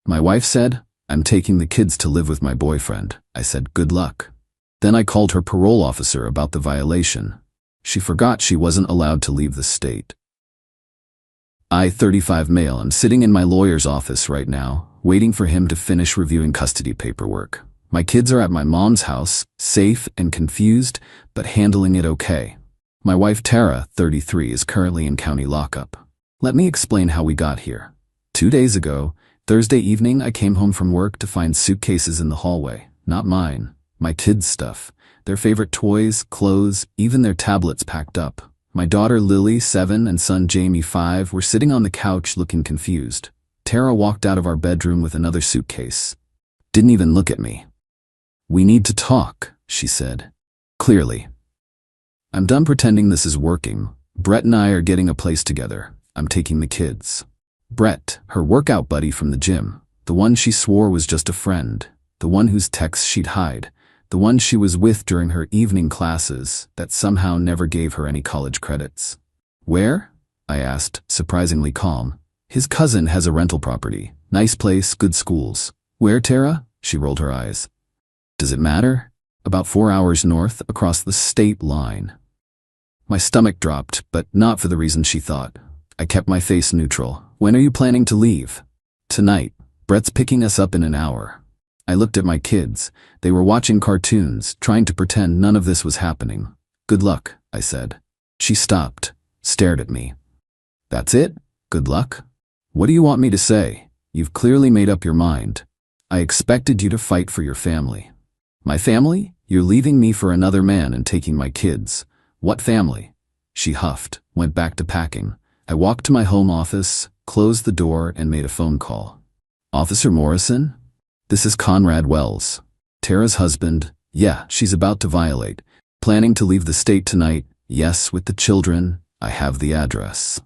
My wife said, "I'm taking the kids to live with my boyfriend." I said, "Good luck." Then I called her parole officer about the violation. She forgot she wasn't allowed to leave the state. I, 35 male, am sitting in my lawyer's office right now, waiting for him to finish reviewing custody paperwork. My kids are at my mom's house, safe and confused, but handling it okay. My wife Tara, 33, is currently in county lockup. Let me explain how we got here. 2 days ago, Thursday evening, I came home from work to find suitcases in the hallway. Not mine, my kids' stuff. Their favorite toys, clothes, even their tablets packed up. My daughter Lily, 7, and son Jamie, 5, were sitting on the couch looking confused. Tara walked out of our bedroom with another suitcase. Didn't even look at me. "We need to talk," she said. Clearly. "I'm done pretending this is working. Brett and I are getting a place together. I'm taking the kids." Brett, her workout buddy from the gym, the one she swore was just a friend, the one whose texts she'd hide, the one she was with during her evening classes that somehow never gave her any college credits. "Where?" I asked, surprisingly calm. "His cousin has a rental property. Nice place, good schools." "Where, Tara?" She rolled her eyes. "Does it matter?" "About 4 hours north, across the state line." My stomach dropped, but not for the reason she thought. I kept my face neutral. "When are you planning to leave?" "Tonight. Brett's picking us up in an hour." I looked at my kids. They were watching cartoons, trying to pretend none of this was happening. "Good luck," I said. She stopped, stared at me. "That's it? Good luck? What do you want me to say? You've clearly made up your mind. I expected you to fight for your family." "My family? You're leaving me for another man and taking my kids. What family?" She huffed, went back to packing. I walked to my home office, closed the door, and made a phone call. "Officer Morrison? This is Conrad Wells. Tara's husband. Yeah, she's about to violate. Planning to leave the state tonight. Yes, with the children. I have the address."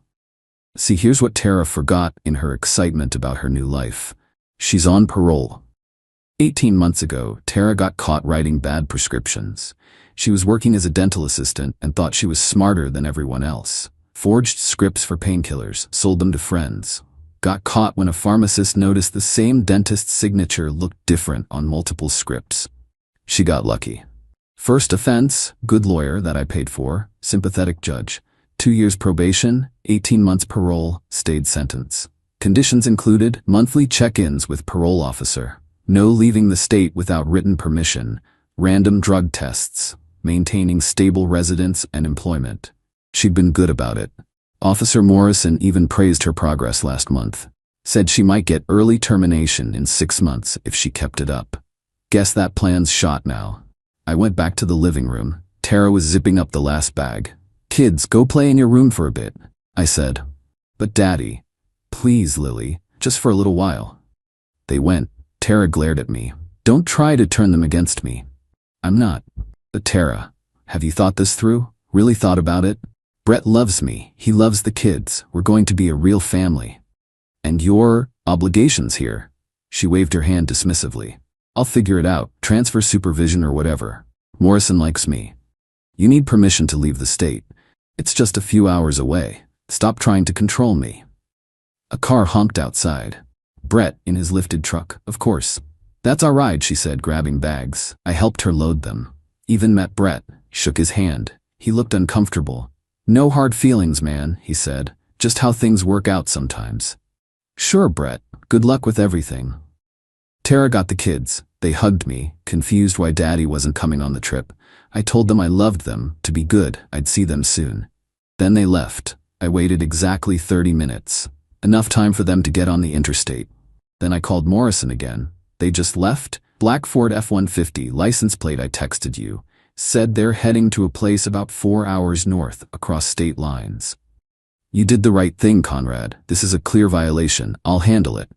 See, here's what Tara forgot in her excitement about her new life. She's on parole. 18 months ago, Tara got caught writing bad prescriptions. She was working as a dental assistant and thought she was smarter than everyone else. Forged scripts for painkillers, sold them to friends. Got caught when a pharmacist noticed the same dentist's signature looked different on multiple scripts. She got lucky. First offense, good lawyer that I paid for, sympathetic judge. 2 years probation, 18 months parole, stayed sentence. Conditions included monthly check-ins with parole officer, no leaving the state without written permission, random drug tests, maintaining stable residence and employment. She'd been good about it. Officer Morrison even praised her progress last month. Said she might get early termination in 6 months if she kept it up. Guess that plan's shot now. I went back to the living room. Tara was zipping up the last bag. "Kids, go play in your room for a bit," I said. "But Daddy." "Please, Lily, just for a little while." They went. Tara glared at me. "Don't try to turn them against me." "I'm not." "But Tara, have you thought this through? Really thought about it? Brett loves me. He loves the kids. We're going to be a real family. And your obligations here." She waved her hand dismissively. "I'll figure it out, transfer supervision or whatever. Morrison likes me. You need permission to leave the state. It's just a few hours away. Stop trying to control me." A car honked outside. Brett in his lifted truck, of course. "That's our ride," she said, grabbing bags. I helped her load them. Even met Brett. Shook his hand. He looked uncomfortable. "No hard feelings, man," he said. "Just how things work out sometimes." "Sure, Brett. Good luck with everything." Tara got the kids. They hugged me, confused why Daddy wasn't coming on the trip. I told them I loved them, to be good, I'd see them soon. Then they left. I waited exactly 30 minutes. Enough time for them to get on the interstate. Then I called Morrison again. "They just left? Black Ford F-150, license plate I texted you. Said they're heading to a place about 4 hours north, across state lines." "You did the right thing, Conrad. This is a clear violation. I'll handle it."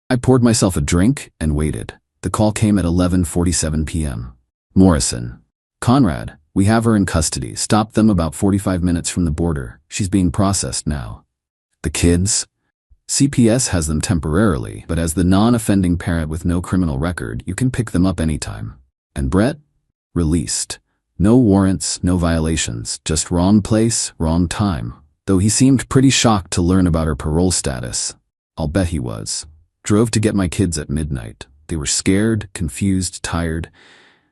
I poured myself a drink and waited. The call came at 11:47 p.m. "Morrison. Conrad, we have her in custody. Stopped them about 45 minutes from the border. She's being processed now." "The kids?" "CPS has them temporarily, but as the non-offending parent with no criminal record, you can pick them up anytime." "And Brett?" "Released. No warrants, no violations, just wrong place, wrong time." Though he seemed pretty shocked to learn about her parole status. I'll bet he was. Drove to get my kids at midnight. They were scared, confused, tired.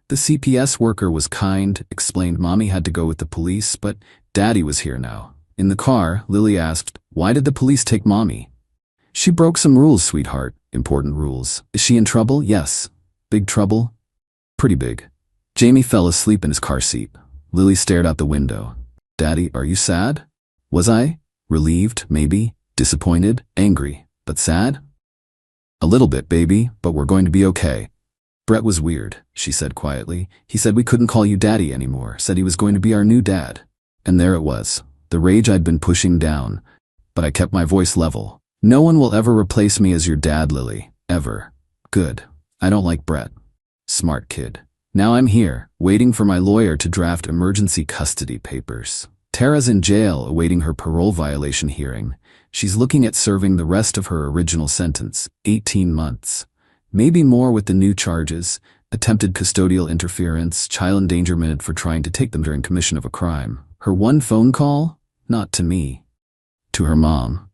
The CPS worker was kind, explained Mommy had to go with the police, but Daddy was here now. In the car, Lily asked, "Why did the police take Mommy?" "She broke some rules, sweetheart. Important rules." "Is she in trouble?" "Yes." "Big trouble?" "Pretty big." Jamie fell asleep in his car seat. Lily stared out the window. "Daddy, are you sad?" Was I? Relieved, maybe. Disappointed, angry, but sad? "A little bit, baby, but we're going to be okay." "Brett was weird," she said quietly. "He said we couldn't call you Daddy anymore, said he was going to be our new dad." And there it was, the rage I'd been pushing down, but I kept my voice level. "No one will ever replace me as your dad, Lily. Ever." "Good. I don't like Brett." Smart kid. Now I'm here, waiting for my lawyer to draft emergency custody papers. Tara's in jail awaiting her parole violation hearing. She's looking at serving the rest of her original sentence, 18 months. Maybe more with the new charges, attempted custodial interference, child endangerment for trying to take them during commission of a crime. Her one phone call? Not to me. To her mom,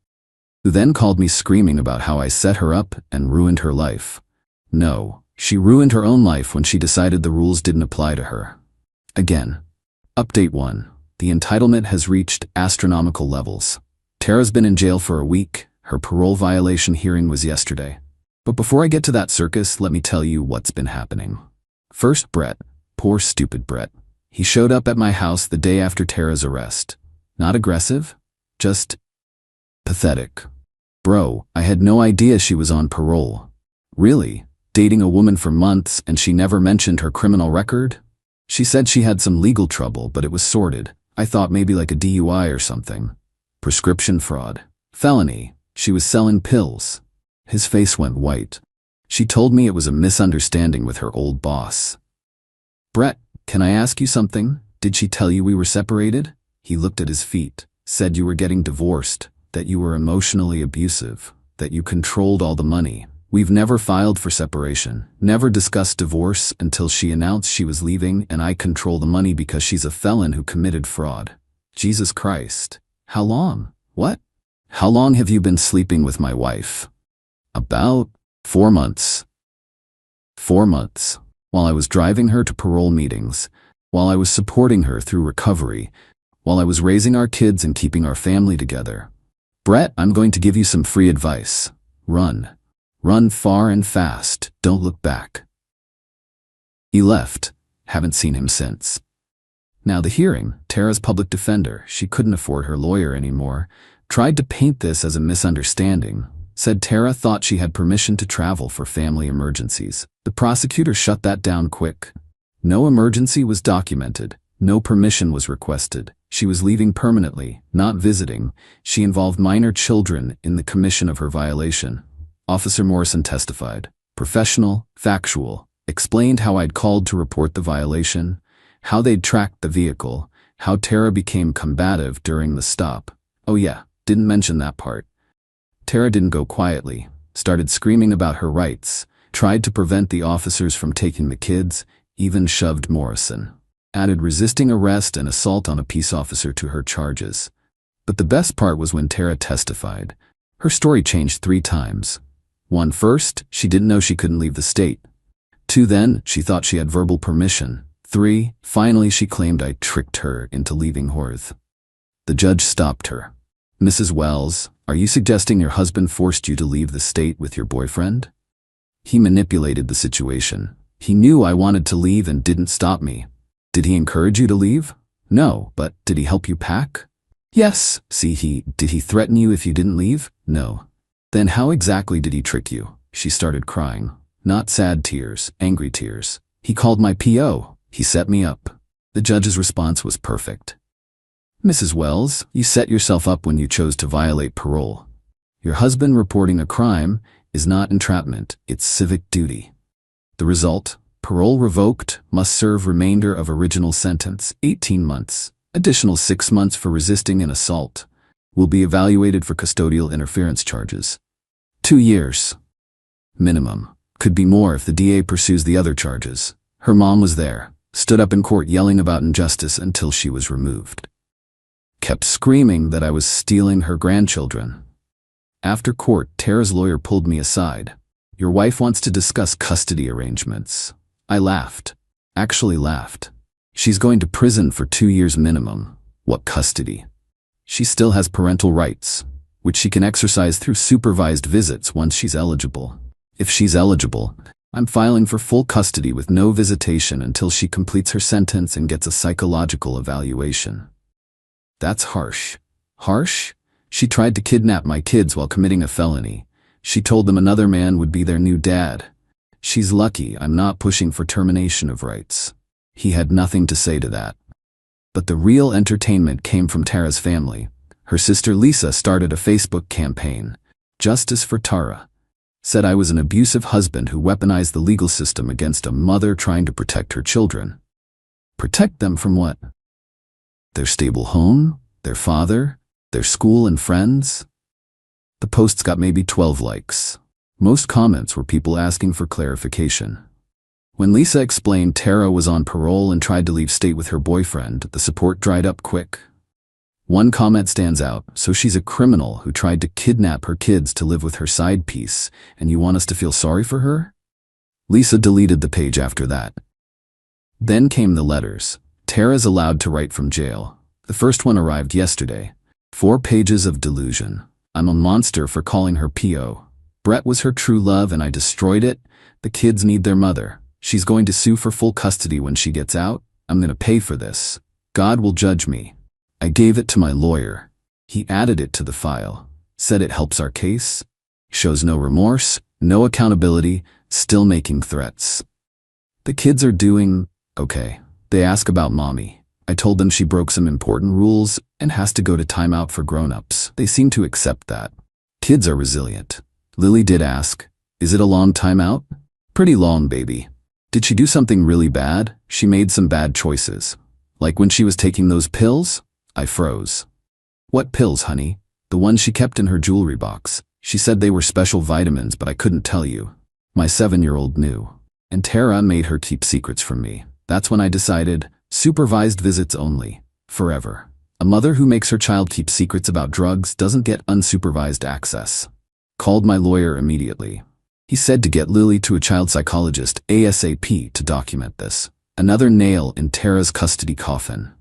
who then called me screaming about how I set her up and ruined her life. No, she ruined her own life when she decided the rules didn't apply to her. Again. Update 1. The entitlement has reached astronomical levels. Tara's been in jail for a week. Her parole violation hearing was yesterday. But before I get to that circus, let me tell you what's been happening. First, Brett. Poor stupid Brett. He showed up at my house the day after Tara's arrest. Not aggressive, just pathetic. Bro, I had no idea she was on parole. Really? Dating a woman for months and she never mentioned her criminal record? She said she had some legal trouble, but it was sorted. I thought maybe like a DUI or something. Prescription fraud. Felony. She was selling pills. His face went white. She told me it was a misunderstanding with her old boss. Brett, can I ask you something? Did she tell you we were separated? He looked at his feet, said you were getting divorced, that you were emotionally abusive, that you controlled all the money. We've never filed for separation, never discussed divorce until she announced she was leaving and I control the money because she's a felon who committed fraud. Jesus Christ. How long? What? How long have you been sleeping with my wife? About 4 months. 4 months. While I was driving her to parole meetings, while I was supporting her through recovery, while I was raising our kids and keeping our family together. Brett, I'm going to give you some free advice. Run. Run far and fast. Don't look back. He left. Haven't seen him since. Now the hearing, Tara's public defender, she couldn't afford her lawyer anymore, tried to paint this as a misunderstanding. Said Tara thought she had permission to travel for family emergencies. The prosecutor shut that down quick. No emergency was documented. No permission was requested. She was leaving permanently, not visiting. She involved minor children in the commission of her violation. Officer Morrison testified. Professional, factual. Explained how I'd called to report the violation, how they'd tracked the vehicle, how Tara became combative during the stop. Oh yeah, didn't mention that part. Tara didn't go quietly, started screaming about her rights, tried to prevent the officers from taking the kids, even shoved Morrison. Added resisting arrest and assault on a peace officer to her charges. But the best part was when Tara testified. Her story changed 3 times. 1, first, she didn't know she couldn't leave the state. 2, then, she thought she had verbal permission. 3, finally she claimed I tricked her into leaving Horth. The judge stopped her. Mrs. Wells, are you suggesting your husband forced you to leave the state with your boyfriend? He manipulated the situation. He knew I wanted to leave and didn't stop me. Did he encourage you to leave? No, but did he help you pack? Yes. Did he threaten you if you didn't leave? No. Then how exactly did he trick you? She started crying. Not sad tears, angry tears. He called my PO. He set me up. The judge's response was perfect. Mrs. Wells, you set yourself up when you chose to violate parole. Your husband reporting a crime is not entrapment, it's civic duty. The result? Parole revoked, must serve remainder of original sentence, 18 months. Additional 6 months for resisting an assault. Will be evaluated for custodial interference charges. 2 years. Minimum. Could be more if the DA pursues the other charges. Her mom was there, stood up in court yelling about injustice until she was removed. Kept screaming that I was stealing her grandchildren. After court, Tara's lawyer pulled me aside. Your wife wants to discuss custody arrangements. I laughed. Actually laughed. She's going to prison for 2 years minimum. What custody? She still has parental rights, which she can exercise through supervised visits once she's eligible. If she's eligible, I'm filing for full custody with no visitation until she completes her sentence and gets a psychological evaluation. That's harsh. Harsh? She tried to kidnap my kids while committing a felony. She told them another man would be their new dad. She's lucky I'm not pushing for termination of rights. He had nothing to say to that. But the real entertainment came from Tara's family. Her sister Lisa started a Facebook campaign, Justice for Tara. Said I was an abusive husband who weaponized the legal system against a mother trying to protect her children. Protect them from what? Their stable home? Their father? Their school and friends? The posts got maybe 12 likes. Most comments were people asking for clarification. When Lisa explained Tara was on parole and tried to leave state with her boyfriend, the support dried up quick. One comment stands out: so she's a criminal who tried to kidnap her kids to live with her side piece, and you want us to feel sorry for her? Lisa deleted the page after that. Then came the letters. Tara's allowed to write from jail. The first one arrived yesterday. 4 pages of delusion. I'm a monster for calling her P.O. Brett was her true love and I destroyed it. The kids need their mother. She's going to sue for full custody when she gets out. I'm going to pay for this. God will judge me. I gave it to my lawyer. He added it to the file. Said it helps our case. Shows no remorse, no accountability, still making threats. The kids are doing okay. They ask about mommy. I told them she broke some important rules and has to go to timeout for grown-ups. They seem to accept that. Kids are resilient. Lily did ask, is it a long timeout? Pretty long, baby. Did she do something really bad? She made some bad choices. Like when she was taking those pills? I froze. What pills, honey? The ones she kept in her jewelry box. She said they were special vitamins, but I couldn't tell you. My 7-year-old knew. And Tara made her keep secrets from me. That's when I decided, supervised visits only. Forever. A mother who makes her child keep secrets about drugs doesn't get unsupervised access. Called my lawyer immediately. He said to get Lily to a child psychologist ASAP to document this. Another nail in Tara's custody coffin.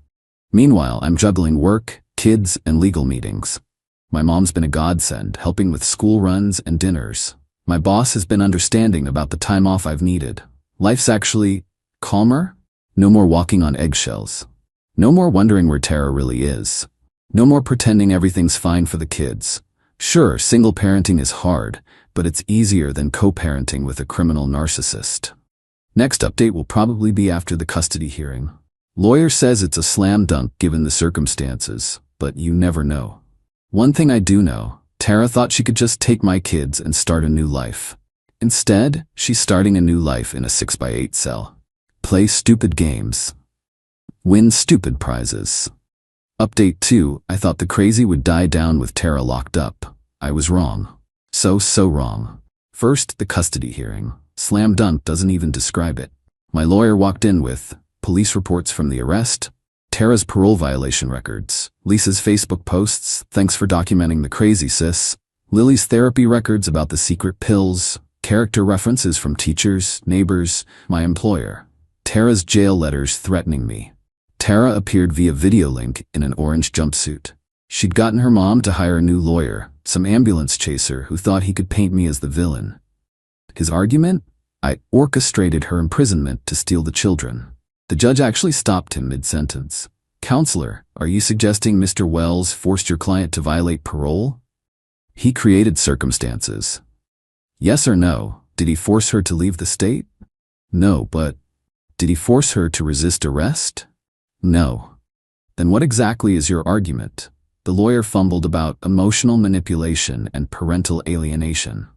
Meanwhile, I'm juggling work, kids, and legal meetings. My mom's been a godsend, helping with school runs and dinners. My boss has been understanding about the time off I've needed. Life's actually calmer. No more walking on eggshells. No more wondering where Tara really is. No more pretending everything's fine for the kids. Sure, single parenting is hard, but it's easier than co-parenting with a criminal narcissist. Next update will probably be after the custody hearing. Lawyer says it's a slam dunk given the circumstances, but you never know. One thing I do know, Tara thought she could just take my kids and start a new life. Instead, she's starting a new life in a 6x8 cell. Play stupid games. Win stupid prizes. Update 2, I thought the crazy would die down with Tara locked up. I was wrong. So wrong. First, the custody hearing. Slam dunk doesn't even describe it. My lawyer walked in with police reports from the arrest, Tara's parole violation records, Lisa's Facebook posts, thanks for documenting the crazy sis, Lily's therapy records about the secret pills, character references from teachers, neighbors, my employer, Tara's jail letters threatening me. Tara appeared via video link in an orange jumpsuit. She'd gotten her mom to hire a new lawyer, some ambulance chaser who thought he could paint me as the villain. His argument? I orchestrated her imprisonment to steal the children. The judge actually stopped him mid-sentence. Counselor, are you suggesting Mr. Wells forced your client to violate parole? He created circumstances. Yes or no? Did he force her to leave the state? No, but did he force her to resist arrest? No. Then what exactly is your argument? The lawyer fumbled about emotional manipulation and parental alienation.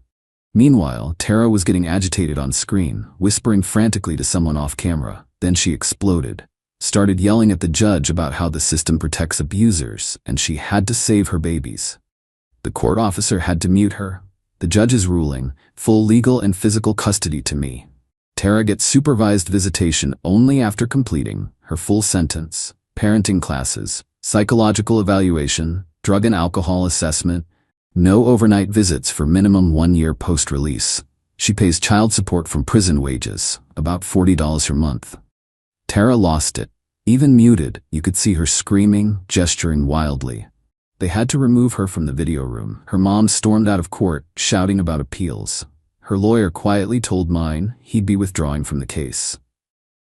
Meanwhile, Tara was getting agitated on screen, whispering frantically to someone off camera. Then she exploded, started yelling at the judge about how the system protects abusers and she had to save her babies. The court officer had to mute her. The judge's ruling, full legal and physical custody to me. Tara gets supervised visitation only after completing her full sentence, parenting classes, psychological evaluation, drug and alcohol assessment, no overnight visits for minimum 1 year post-release. She pays child support from prison wages, about $40 her month. Tara lost it. Even muted, you could see her screaming, gesturing wildly. They had to remove her from the video room. Her mom stormed out of court, shouting about appeals. Her lawyer quietly told mine he'd be withdrawing from the case.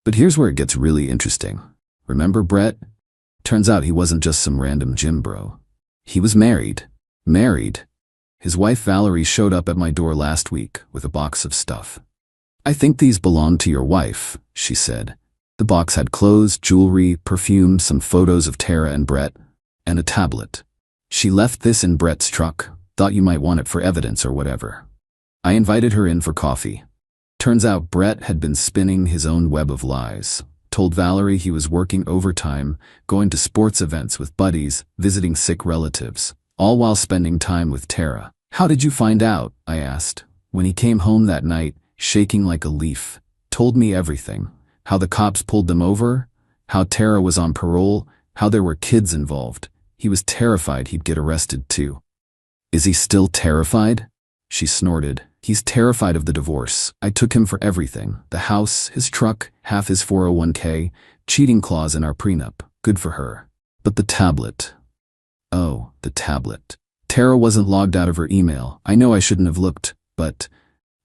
But here's where it gets really interesting. Remember Brett? Turns out he wasn't just some random gym bro. He was married. Married. His wife Valerie showed up at my door last week with a box of stuff. "I think these belong to your wife," she said. The box had clothes, jewelry, perfume, some photos of Tara and Brett, and a tablet. "She left this in Brett's truck. Thought you might want it for evidence or whatever." I invited her in for coffee. Turns out Brett had been spinning his own web of lies. Told Valerie he was working overtime, going to sports events with buddies, visiting sick relatives, all while spending time with Tara. "How did you find out?" I asked. When he came home that night, shaking like a leaf, told me everything. How the cops pulled them over, how Tara was on parole, how there were kids involved. He was terrified he'd get arrested too. "Is he still terrified?" She snorted. "He's terrified of the divorce. I took him for everything. The house, his truck, half his 401k, cheating clause in our prenup. Good for her. But the tablet. Oh, the tablet. Tara wasn't logged out of her email. I know I shouldn't have looked, but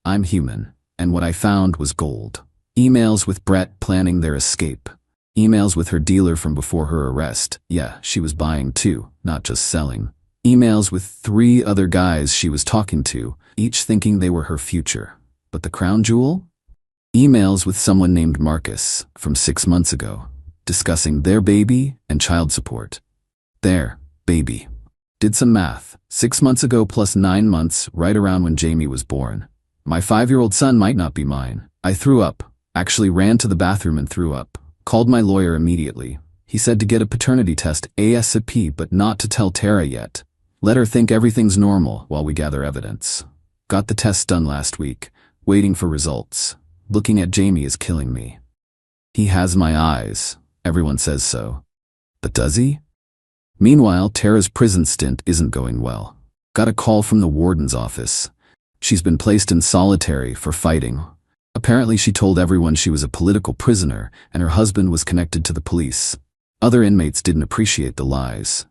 I'm human. And what I found was gold. Emails with Brett planning their escape. Emails with her dealer from before her arrest. Yeah, she was buying too, not just selling. Emails with 3 other guys she was talking to, each thinking they were her future. But the crown jewel? Emails with someone named Marcus from 6 months ago, discussing their baby and child support. Their baby. Did some math. 6 months ago plus 9 months, right around when Jamie was born. My 5-year-old son might not be mine. I threw up. Actually ran to the bathroom and threw up. Called my lawyer immediately. He said to get a paternity test ASAP, but not to tell Tara yet. Let her think everything's normal while we gather evidence. Got the test done last week, waiting for results. Looking at Jamie is killing me. He has my eyes. Everyone says so. But does he? Meanwhile, Tara's prison stint isn't going well. Got a call from the warden's office. She's been placed in solitary for fighting. Apparently she told everyone she was a political prisoner and her husband was connected to the police. Other inmates didn't appreciate the lies.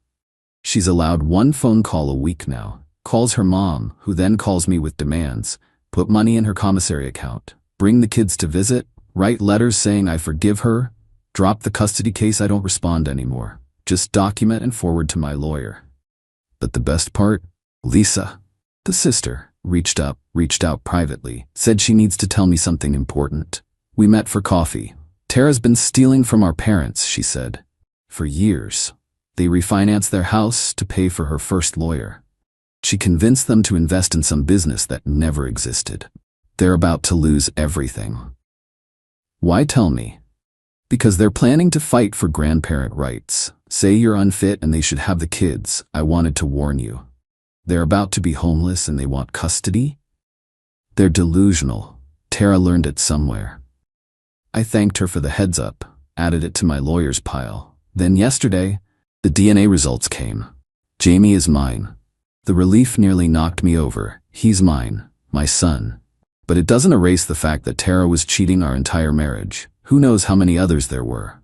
She's allowed 1 phone call a week now. Calls her mom, who then calls me with demands. Put money in her commissary account. Bring the kids to visit. Write letters saying I forgive her. Drop the custody case, I don't respond anymore. Just document and forward to my lawyer. But the best part? Lisa, the sister, reached out privately, said she needs to tell me something important. We met for coffee. Tara's been stealing from our parents, she said. For years. They refinanced their house to pay for her first lawyer. She convinced them to invest in some business that never existed. They're about to lose everything. Why tell me? Because they're planning to fight for grandparent rights. Say you're unfit and they should have the kids. I wanted to warn you. They're about to be homeless and they want custody? They're delusional. Tara learned it somewhere. I thanked her for the heads up, added it to my lawyer's pile. Then yesterday, the DNA results came. Jamie is mine. The relief nearly knocked me over. He's mine, my son. But it doesn't erase the fact that Tara was cheating our entire marriage. Who knows how many others there were.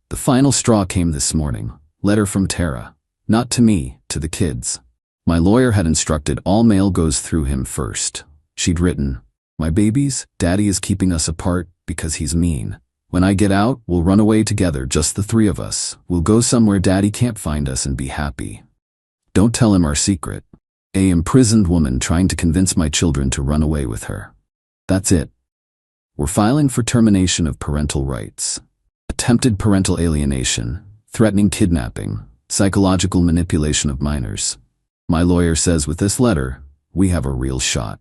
The final straw came this morning. Letter from Tara. Not to me, to the kids. My lawyer had instructed all mail goes through him first. She'd written, "My babies, Daddy is keeping us apart because he's mean. When I get out, we'll run away together, just the 3 of us. We'll go somewhere Daddy can't find us and be happy. Don't tell him our secret. A imprisoned woman trying to convince my children to run away with her. That's it. We're filing for termination of parental rights. Attempted parental alienation, threatening kidnapping, psychological manipulation of minors. My lawyer says with this letter, we have a real shot.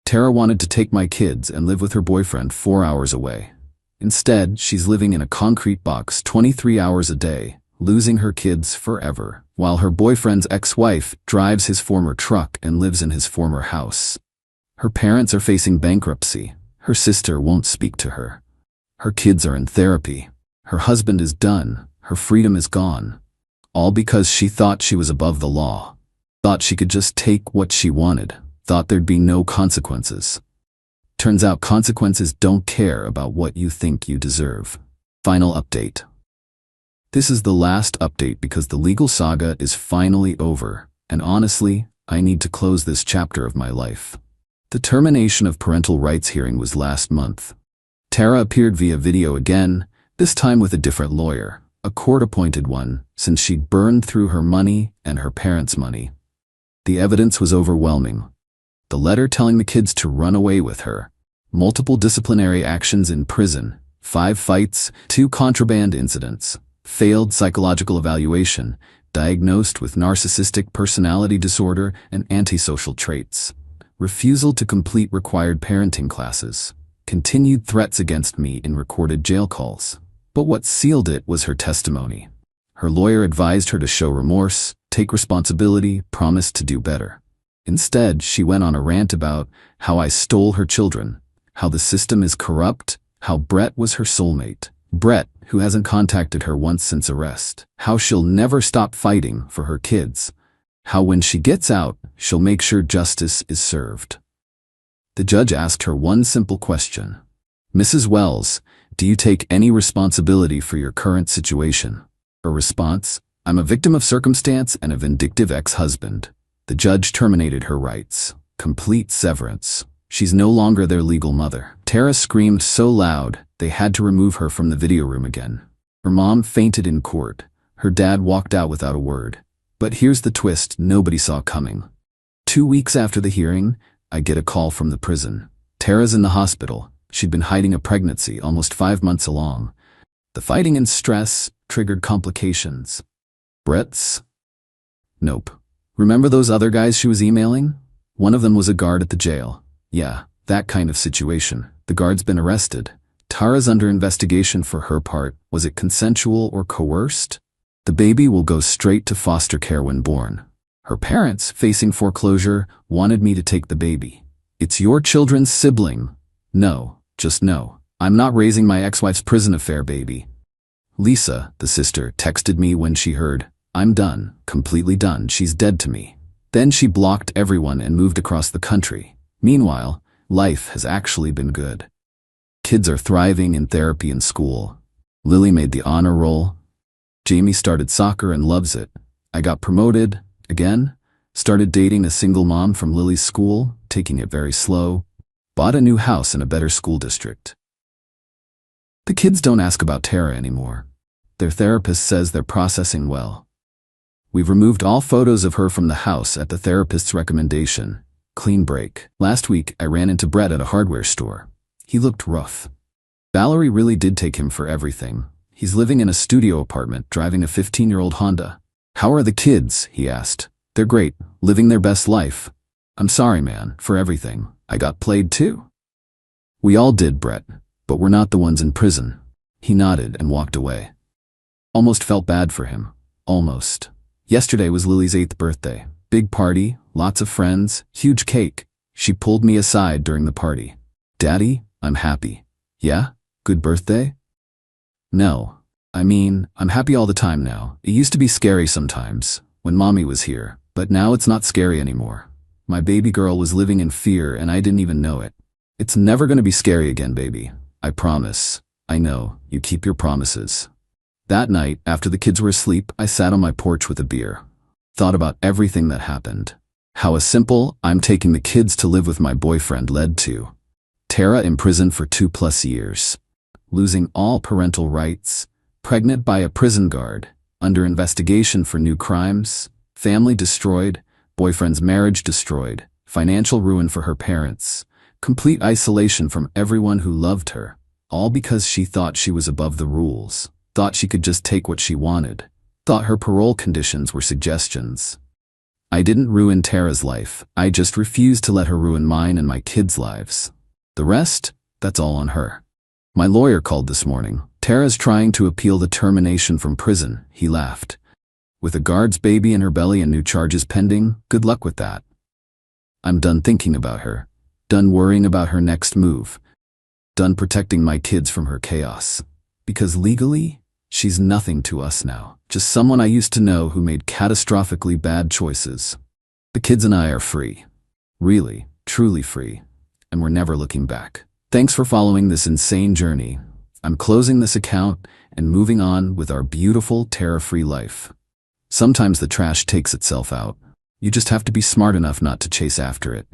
Tara wanted to take my kids and live with her boyfriend 4 hours away. Instead, she's living in a concrete box 23 hours a day, losing her kids forever, while her boyfriend's ex-wife drives his former truck and lives in his former house. Her parents are facing bankruptcy. Her sister won't speak to her. Her kids are in therapy. Her husband is done. Her freedom is gone. All because she thought she was above the law. Thought she could just take what she wanted. Thought there'd be no consequences. Turns out consequences don't care about what you think you deserve. Final update. This is the last update because the legal saga is finally over, and honestly, I need to close this chapter of my life. The termination of parental rights hearing was last month. Tara appeared via video again, this time with a different lawyer, a court-appointed one, since she'd burned through her money and her parents' money. The evidence was overwhelming. The letter telling the kids to run away with her, multiple disciplinary actions in prison, 5 fights, 2 contraband incidents, failed psychological evaluation, diagnosed with narcissistic personality disorder and antisocial traits, refusal to complete required parenting classes, continued threats against me in recorded jail calls. But what sealed it was her testimony. Her lawyer advised her to show remorse, take responsibility, promise to do better. Instead, she went on a rant about how I stole her children, how the system is corrupt, how Brett was her soulmate. Brett, who hasn't contacted her once since arrest. How she'll never stop fighting for her kids. How when she gets out, she'll make sure justice is served. The judge asked her one simple question. Mrs. Wells, do you take any responsibility for your current situation? Her response, I'm a victim of circumstance and a vindictive ex-husband. The judge terminated her rights. Complete severance. She's no longer their legal mother. Tara screamed so loud, they had to remove her from the video room again. Her mom fainted in court. Her dad walked out without a word. But here's the twist nobody saw coming. 2 weeks after the hearing, I get a call from the prison. Tara's in the hospital. She'd been hiding a pregnancy almost 5 months along. The fighting and stress triggered complications. Brett's? Nope. Remember those other guys she was emailing? One of them was a guard at the jail. Yeah, that kind of situation. The guard's been arrested. Tara's under investigation for her part. Was it consensual or coerced? The baby will go straight to foster care when born. Her parents, facing foreclosure, wanted me to take the baby. It's your children's sibling. No, just no. I'm not raising my ex-wife's prison affair baby. Lisa, the sister, texted me when she heard, I'm done, completely done, she's dead to me. Then she blocked everyone and moved across the country. Meanwhile, life has actually been good. Kids are thriving in therapy and school. Lily made the honor roll. Jamie started soccer and loves it. I got promoted, again, started dating a single mom from Lily's school, taking it very slow, bought a new house in a better school district. The kids don't ask about Tara anymore. Their therapist says they're processing well. We've removed all photos of her from the house at the therapist's recommendation. Clean break. Last week, I ran into Brett at a hardware store. He looked rough. Valerie really did take him for everything. He's living in a studio apartment, driving a 15-year-old Honda. How are the kids? He asked. They're great, living their best life. I'm sorry, man, for everything. I got played too. We all did, Brett, but we're not the ones in prison. He nodded and walked away. Almost felt bad for him. Almost. Yesterday was Lily's 8th birthday. Big party, lots of friends, huge cake. She pulled me aside during the party. Daddy, I'm happy. Yeah? Good birthday? No. I mean, I'm happy all the time now. It used to be scary sometimes, when Mommy was here, but now it's not scary anymore. My baby girl was living in fear and I didn't even know it. It's never gonna be scary again, baby. I promise. I know, you keep your promises. That night, after the kids were asleep, I sat on my porch with a beer. Thought about everything that happened. How a simple, I'm taking the kids to live with my boyfriend led to Tara in prison for 2+ years. Losing all parental rights, pregnant by a prison guard, under investigation for new crimes, family destroyed, boyfriend's marriage destroyed, financial ruin for her parents, complete isolation from everyone who loved her, all because she thought she was above the rules, thought she could just take what she wanted, thought her parole conditions were suggestions. I didn't ruin Tara's life, I just refused to let her ruin mine and my kids' lives. The rest, that's all on her. My lawyer called this morning. Tara's trying to appeal the termination from prison, he laughed. With a guard's baby in her belly and new charges pending, good luck with that. I'm done thinking about her. Done worrying about her next move. Done protecting my kids from her chaos. Because legally, she's nothing to us now. Just someone I used to know who made catastrophically bad choices. The kids and I are free. Really, truly free. and we're never looking back. Thanks for following this insane journey. I'm closing this account and moving on with our beautiful, terror-free life. Sometimes the trash takes itself out. You just have to be smart enough not to chase after it.